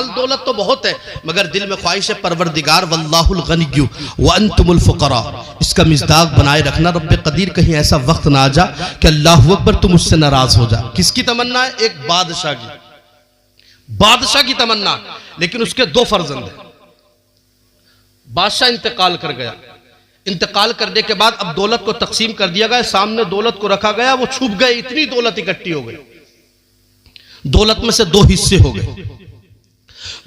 माल दौलत तो बहुत है, मगर दिल में ख्वाहिश है परवरदिगार वल्लाहुल गनिय्यु व अंतुमुल फुकरा। इसका मिज़दाक बनाए रखना, रब्बे कदीर कहीं ऐसा वक्त ना आ जा कि अल्लाहु अकबर तुम मुझसे नाराज हो जा। किसकी तमन्ना है? एक बादशाह की तमन्ना, लेकिन उसके दो फर्जंद हैं। बादशाह इंतकाल कर गया, इंतकाल करने के बाद अब दौलत को तकसीम कर दिया गया, सामने दौलत को रखा गया, वो छुप गए, इतनी दौलत इकट्ठी हो गई। दौलत में से दो हिस्से हो गए।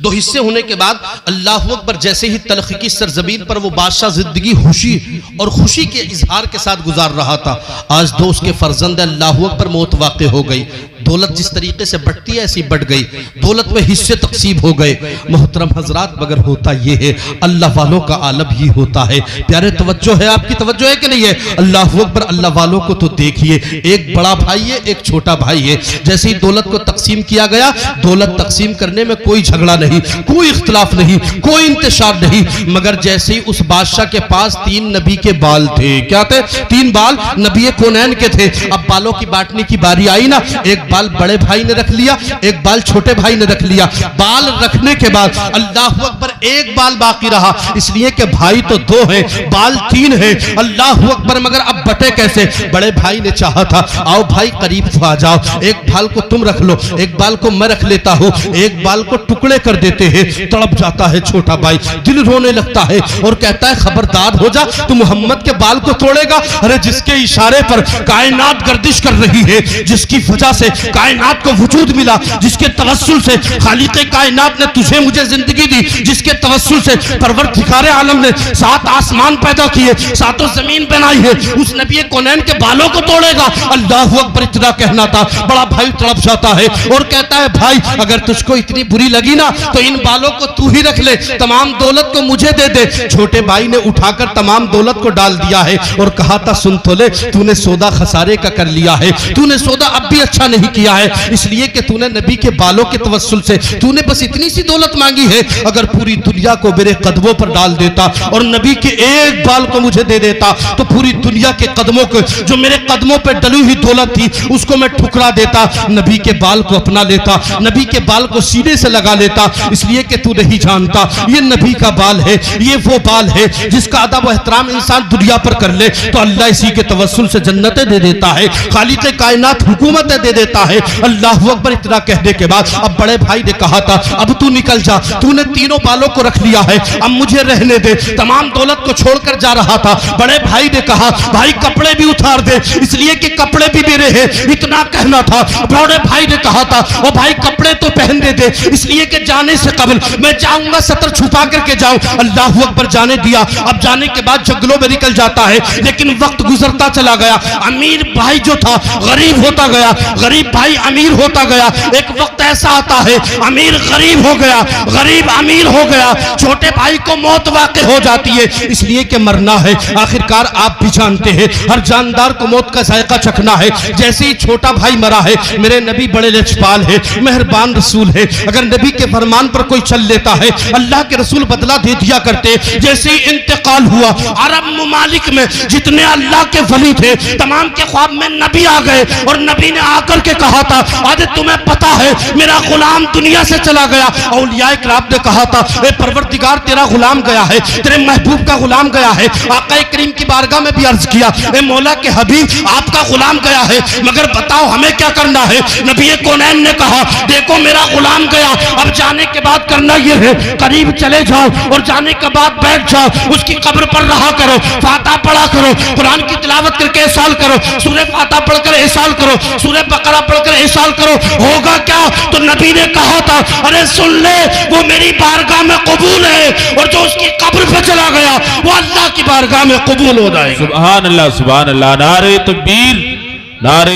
दो हिस्से होने के बाद अल्लाह अकबर जैसे ही तलख की सरजमीन पर वो बादशाह जिंदगी खुशी के इजहार के साथ गुजार रहा था, आज दो उसके फर्जंद अल्लाह अकबर मौत वाक़ हो गई। दौलत जिस तरीके से बढ़ती है ऐसी बढ़ गई, दौलत में हिस्से तकसीम हो गए। मोहतरम हजरात, मगर होता यह है अल्लाह वालों का आलम ही होता है। प्यारे तवज्जो है, आपकी तवज्जो है कि नहीं है? अल्लाह अकबर, अल्लाह वालों को तो देखिए, एक बड़ा भाई है, एक छोटा भाई है। जैसे ही दौलत को तकसीम किया गया, दौलत तकसीम करने में कोई झगड़ा नहीं, कोई इख्तिलाफ नहीं, कोई इंतशार नहीं, मगर जैसे ही उस बादशाह के पास 3 नबी के बाल थे। क्या थे? 3 बाल नबी कौनैन के थे। अब बालों की बांटने की बारी आई ना, एक बाल बड़े भाई ने रख लिया, एक बाल छोटे भाई ने रख लिया। बाल रखने के बाद अल्लाह अकबर, एक बाल बाकी रहा, इसलिए कि भाई तो 2 हैं, बाल 3 हैं। अल्लाह अकबर, मगर अब बटे कैसे? बड़े भाई ने चाहा था, आओ भाई करीब तो आ जाओ, एक बाल को तुम रख लो, एक बाल को मैं रख लेता हूं। एक बाल को टुकड़े कर देते हैं, तड़प जाता है छोटा भाई, दिल रोने लगता है और कहता है खबरदार हो जा, तू मोहम्मद के बाल को तोड़ेगा। अरे जिसके इशारे पर कायनात गर्दिश कर रही है, जिसकी वजह से कायनात को वजूद मिला, जिसके तवस्सुल से खालिक़े कायनात ने तुझे मुझे जिंदगी दी, जिसके तवस्सुल से परवरदिगार आलम ने 7 आसमान पैदा किए, 7 जमीन बनाई है, उस नबी कौनैन के बालों को तोड़ेगा। अल्लाह अकबर, इतना कहना था। बड़ा भाई तड़प जाता है और कहता है भाई अगर तुझको इतनी बुरी लगी ना तो इन बालों को तू ही रख ले, तमाम दौलत को मुझे दे दे। छोटे भाई ने उठाकर तमाम दौलत को डाल दिया है और कहा था सुन तो ले, तूने सौदा खसारे का कर लिया है, तूने सौदा अब भी अच्छा नहीं किया है, इसलिए कि तूने नबी के बालों के तवस्सुल से तूने बस इतनी सी दौलत मांगी है। अगर पूरी दुनिया को मेरे कदमों पर डाल देता और नबी के एक बाल को मुझे दे देता तो पूरी दुनिया के कदमों को, जो मेरे कदमों पर डली हुई दौलत थी, उसको मैं ठुकरा देता, नबी के बाल को अपना लेता, नबी के बाल को सीने से लगा लेता। इसलिए कि तू नहीं जानता ये नबी का बाल है, ये वो बाल है जिसका अदब व एहतराम इंसान दुनिया पर कर ले तो अल्लाह इसी के तवस्सुल से जन्नतें दे देता है, खालिक़े कायनात हुकूमतें दे देता है। अल्लाह अकबर, इतना कहने के बाद अब बड़े भाई ने कहा था अब तू निकल जा, तूने तीनों बालों को रख लिया है, अब मुझे रहने दे। तमाम दौलत को छोड़कर जा रहा था। बड़े भाई ने कहा भाई कपड़े भी उतार दे, इसलिए कि कपड़े भी मेरे हैं, इतना कहना था। बड़े भाई ने कहा था ओ भाई कपड़े तो पहनने दे, इसलिए कि जाने से कबल मैं चाहूंगा सतर छुपा करके जाऊं। अल्लाह अकबर, जाने दिया। अब जाने के बाद जंगलों में निकल जाता है, लेकिन वक्त गुजरता चला गया। अमीर भाई जो था गरीब होता गया, गरीब भाई अमीर होता गया। एक वक्त ऐसा आता है अमीर गरीब हो गया, गरीब अमीर हो गया, छोटे भाई को मौत वाक़ हो जाती है, इसलिए कि मरना है। आखिरकार आप भी जानते हैं हर जानदार को मौत का जायका चखना है। जैसे ही छोटा भाई मरा है, मेरे नबी बड़े लचपाल है, मेहरबान रसूल है, अगर नबी के फरमान पर कोई चल लेता है अल्लाह के रसूल बदला दे दिया करते। जैसे ही इंतकाल हुआ, अरब मुमालिक में जितने अल्लाह के वली थे तमाम के ख्वाब में नबी आ गए और नबी ने आकर के कहा था आज तुम्हें पता है मेरा गुलाम दुनिया से चला गया। औलिया किराम ने कहा था ए परवरदिगार, तेरा गुलाम गया है, तेरे महबूब का गुलाम गया है। आका करीम की बारगाह में भी अर्ज किया ए मौला के हबीब, आपका गुलाम गया है, मगर बताओ हमें क्या करना है। नबी कौनैन ने कहा देखो मेरा गुलाम गया, अब जाने के बाद करना यह है करीब चले जाओ और जाने के बाद बैठ जाओ, उसकी कब्र पर रहा करो, फातिहा पढ़ा करो, कुरान की तिलावत करके एहसाल करो, सूरह फातिहा पढ़कर एहसाल करो, सूरह बकरा पढ़कर एहसाल करो। होगा क्या? तो नबी ने कहा था अरे सुन ले, वो मेरी बारगाह में कबूल है और जो उसकी कब्र पे चला गया वो अल्लाह की बारगाह में कबूल हो जाएगा। सुभान अल्लाह, सुभान अल्लाह, नारे तकबीर, नारे